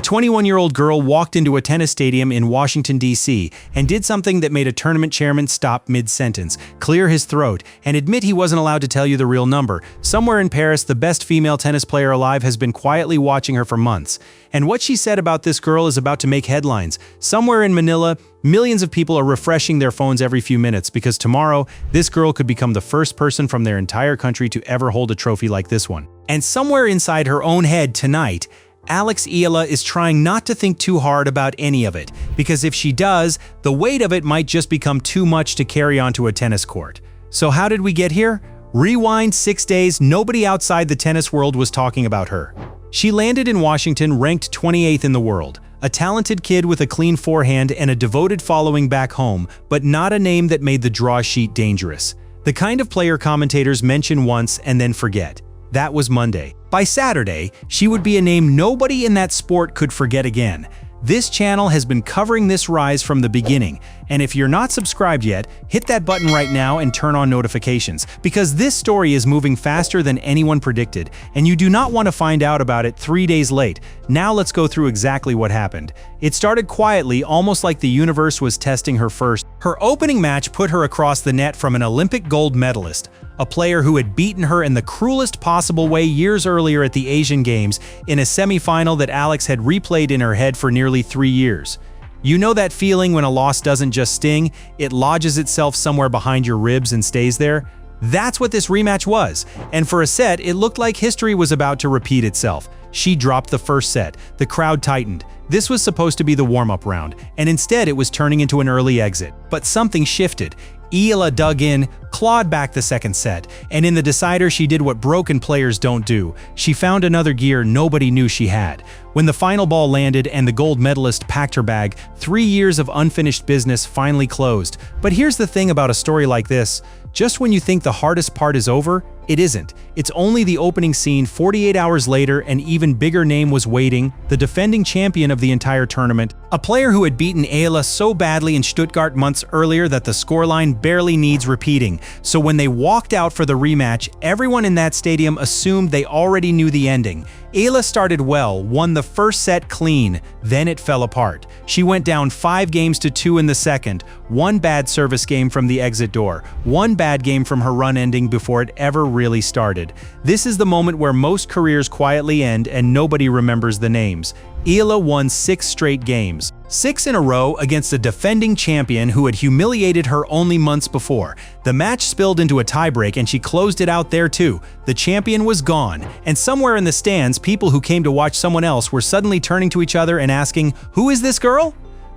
21-year-old girl walked into a tennis stadium in Washington, D.C., and did something that made a tournament chairman stop mid-sentence, clear his throat, and admit he wasn't allowed to tell you the real number. Somewhere in Paris, the best female tennis player alive has been quietly watching her for months. And what she said about this girl is about to make headlines. Somewhere in Manila, millions of people are refreshing their phones every few minutes because tomorrow, this girl could become the first person from their entire country to ever hold a trophy like this one. And somewhere inside her own head tonight, Eala is trying not to think too hard about any of it, because if she does, the weight of it might just become too much to carry onto a tennis court. So how did we get here? Rewind 6 days, nobody outside the tennis world was talking about her. She landed in Washington ranked 28th in the world, a talented kid with a clean forehand and a devoted following back home, but not a name that made the draw sheet dangerous. The kind of player commentators mention once and then forget. That was Monday. By Saturday, she would be a name nobody in that sport could forget again. This channel has been covering this rise from the beginning, and if you're not subscribed yet, hit that button right now and turn on notifications, because this story is moving faster than anyone predicted, and you do not want to find out about it 3 days late. Now let's go through exactly what happened. It started quietly, almost like the universe was testing her first. Her opening match put her across the net from an Olympic gold medalist, a player who had beaten her in the cruelest possible way years earlier at the Asian Games in a semi-final that Alex had replayed in her head for nearly 3 years. You know that feeling when a loss doesn't just sting, it lodges itself somewhere behind your ribs and stays there? That's what this rematch was, and for a set, it looked like history was about to repeat itself. She dropped the first set, the crowd tightened. This was supposed to be the warm-up round, and instead it was turning into an early exit. But something shifted. Eala dug in, clawed back the second set, and in the decider she did what broken players don't do. She found another gear nobody knew she had. When the final ball landed and the gold medalist packed her bag, 3 years of unfinished business finally closed. But here's the thing about a story like this. Just when you think the hardest part is over, it isn't. It's only the opening scene. 48 hours later, an even bigger name was waiting, the defending champion of the entire tournament, a player who had beaten Eala so badly in Stuttgart months earlier that the scoreline barely needs repeating. So when they walked out for the rematch, everyone in that stadium assumed they already knew the ending. Eala started well, won the first set clean, then it fell apart. She went down 5-2 in the second, one bad service game from the exit door, one bad game from her run ending before it ever really started. This is the moment where most careers quietly end and nobody remembers the names. Eala won 6 straight games, 6 in a row against a defending champion who had humiliated her only months before. The match spilled into a tiebreak and she closed it out there too. The champion was gone, and somewhere in the stands, people who came to watch someone else were suddenly turning to each other and asking, "Who is this girl?"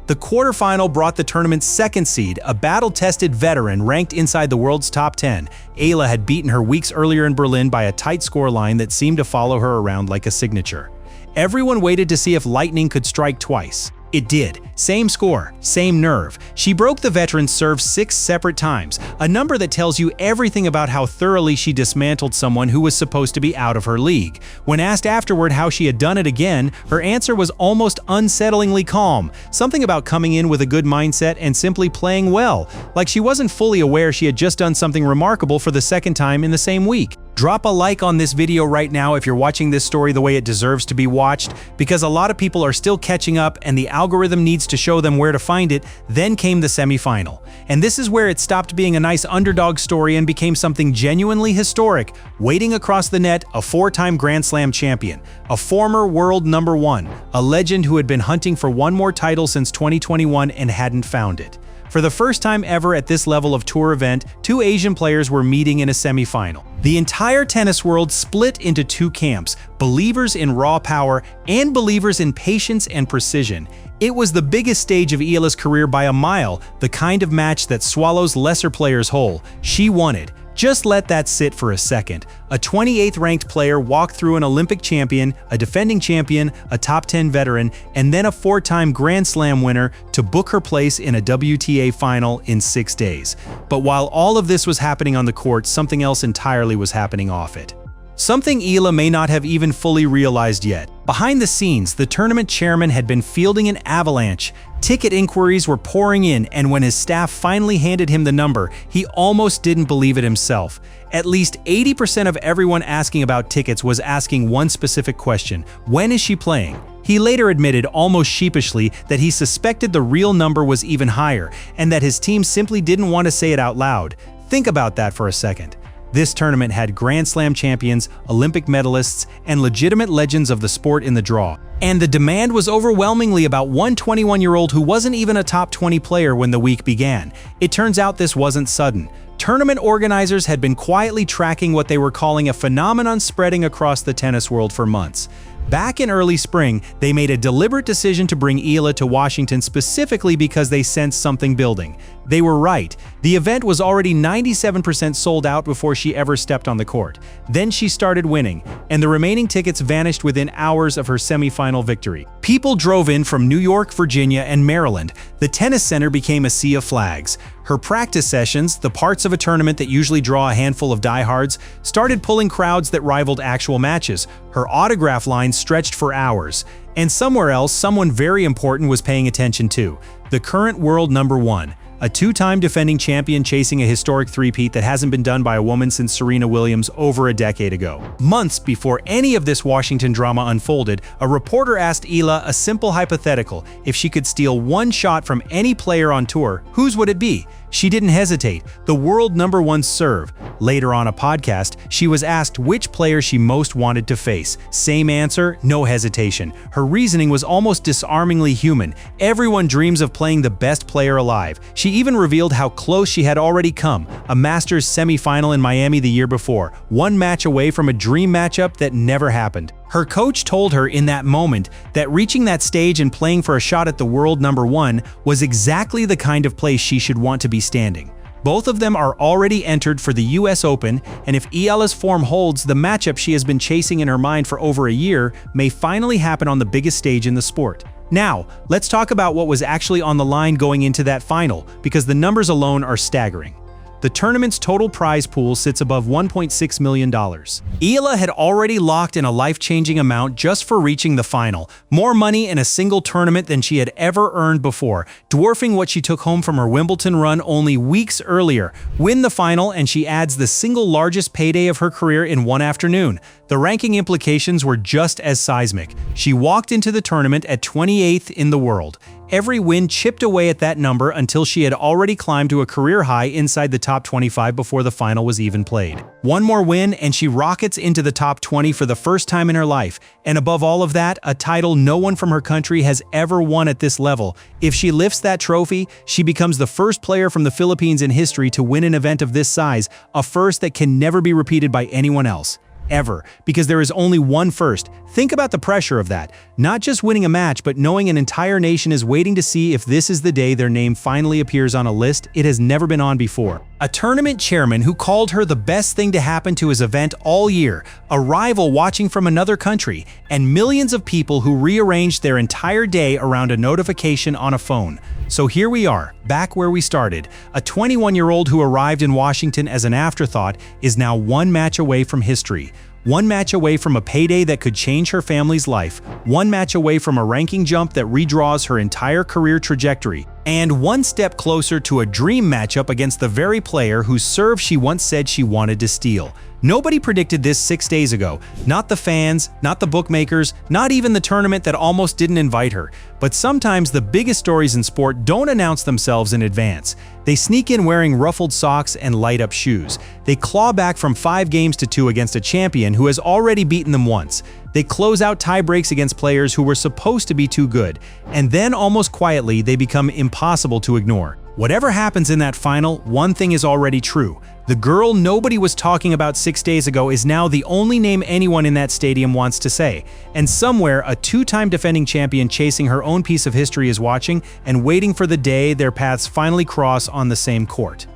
The quarterfinal brought the tournament's second seed, a battle-tested veteran ranked inside the world's top 10. Eala had beaten her weeks earlier in Berlin by a tight scoreline that seemed to follow her around like a signature. Everyone waited to see if lightning could strike twice. It did. Same score, same nerve. She broke the veteran's serve 6 separate times, a number that tells you everything about how thoroughly she dismantled someone who was supposed to be out of her league. When asked afterward how she had done it again, her answer was almost unsettlingly calm, something about coming in with a good mindset and simply playing well, like she wasn't fully aware she had just done something remarkable for the second time in the same week. Drop a like on this video right now if you're watching this story the way it deserves to be watched, because a lot of people are still catching up and the algorithm needs to show them where to find it. Then came the semifinal. And this is where it stopped being a nice underdog story and became something genuinely historic. Waiting across the net, a 4-time Grand Slam champion, a former world #1, a legend who had been hunting for one more title since 2021 and hadn't found it. For the first time ever at this level of tour event, 2 Asian players were meeting in a semifinal. The entire tennis world split into 2 camps, believers in raw power and believers in patience and precision. It was the biggest stage of Eala's career by a mile, the kind of match that swallows lesser players whole. She won it. Just let that sit for a second. A 28th ranked player walked through an Olympic champion, a defending champion, a top 10 veteran, and then a 4-time Grand Slam winner to book her place in a WTA final in 6 days. But while all of this was happening on the court, something else entirely was happening off it. Something Eala may not have even fully realized yet. Behind the scenes, the tournament chairman had been fielding an avalanche. Ticket inquiries were pouring in, and when his staff finally handed him the number, he almost didn't believe it himself. At least 80% of everyone asking about tickets was asking one specific question: when is she playing? He later admitted almost sheepishly that he suspected the real number was even higher and that his team simply didn't want to say it out loud. Think about that for a second. This tournament had Grand Slam champions, Olympic medalists, and legitimate legends of the sport in the draw. And the demand was overwhelmingly about one 21-year-old who wasn't even a top 20 player when the week began. It turns out this wasn't sudden. Tournament organizers had been quietly tracking what they were calling a phenomenon spreading across the tennis world for months. Back in early spring, they made a deliberate decision to bring Eala to Washington specifically because they sensed something building. They were right. The event was already 97% sold out before she ever stepped on the court. Then she started winning, and the remaining tickets vanished within hours of her semifinal victory. People drove in from New York, Virginia, and Maryland. The tennis center became a sea of flags. Her practice sessions, the parts of a tournament that usually draw a handful of diehards, started pulling crowds that rivaled actual matches. Her autograph line stretched for hours. And somewhere else, someone very important was paying attention too. The current world number one. A two-time defending champion chasing a historic three-peat that hasn't been done by a woman since Serena Williams over a decade ago. Months before any of this Washington drama unfolded, a reporter asked Eala a simple hypothetical: if she could steal one shot from any player on tour, whose would it be? She didn't hesitate. The world number one serve. Later on a podcast, she was asked which player she most wanted to face. Same answer, no hesitation. Her reasoning was almost disarmingly human. Everyone dreams of playing the best player alive. She even revealed how close she had already come. A Masters semifinal in Miami the year before, one match away from a dream matchup that never happened. Her coach told her in that moment that reaching that stage and playing for a shot at the world number one was exactly the kind of place she should want to be standing. Both of them are already entered for the US Open, and if Eala's form holds, the matchup she has been chasing in her mind for over a year may finally happen on the biggest stage in the sport. Now, let's talk about what was actually on the line going into that final, because the numbers alone are staggering. The tournament's total prize pool sits above $1.6 million. Eala had already locked in a life-changing amount just for reaching the final, more money in a single tournament than she had ever earned before, dwarfing what she took home from her Wimbledon run only weeks earlier. Win the final and she adds the single largest payday of her career in one afternoon. The ranking implications were just as seismic. She walked into the tournament at 28th in the world. Every win chipped away at that number until she had already climbed to a career high inside the top 25 before the final was even played. One more win and she rockets into the top 20 for the first time in her life. And above all of that, a title no one from her country has ever won at this level. If she lifts that trophy, she becomes the first player from the Philippines in history to win an event of this size, a first that can never be repeated by anyone else. Ever, because there is only one first. Think about the pressure of that. Not just winning a match, but knowing an entire nation is waiting to see if this is the day their name finally appears on a list it has never been on before. A tournament chairman who called her the best thing to happen to his event all year, a rival watching from another country, and millions of people who rearranged their entire day around a notification on a phone. So here we are, back where we started. A 21-year-old who arrived in Washington as an afterthought is now one match away from history. One match away from a payday that could change her family's life. One match away from a ranking jump that redraws her entire career trajectory. And one step closer to a dream matchup against the very player whose serve she once said she wanted to steal. Nobody predicted this 6 days ago. Not the fans, not the bookmakers, not even the tournament that almost didn't invite her. But sometimes the biggest stories in sport don't announce themselves in advance. They sneak in wearing ruffled socks and light-up shoes. They claw back from 5 games to 2 against a champion who has already beaten them once. They close out tie breaks against players who were supposed to be too good. And then, almost quietly, they become impossible to ignore. Whatever happens in that final, one thing is already true. The girl nobody was talking about 6 days ago is now the only name anyone in that stadium wants to say. And somewhere, a 2-time defending champion chasing her own piece of history is watching and waiting for the day their paths finally cross on the same court.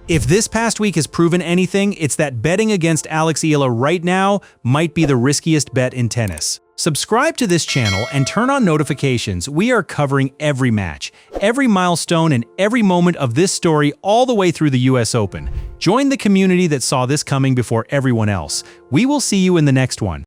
If this past week has proven anything, it's that betting against Alex Eala right now might be the riskiest bet in tennis. Subscribe to this channel and turn on notifications. We are covering every match, every milestone, and every moment of this story all the way through the US Open. Join the community that saw this coming before everyone else. We will see you in the next one.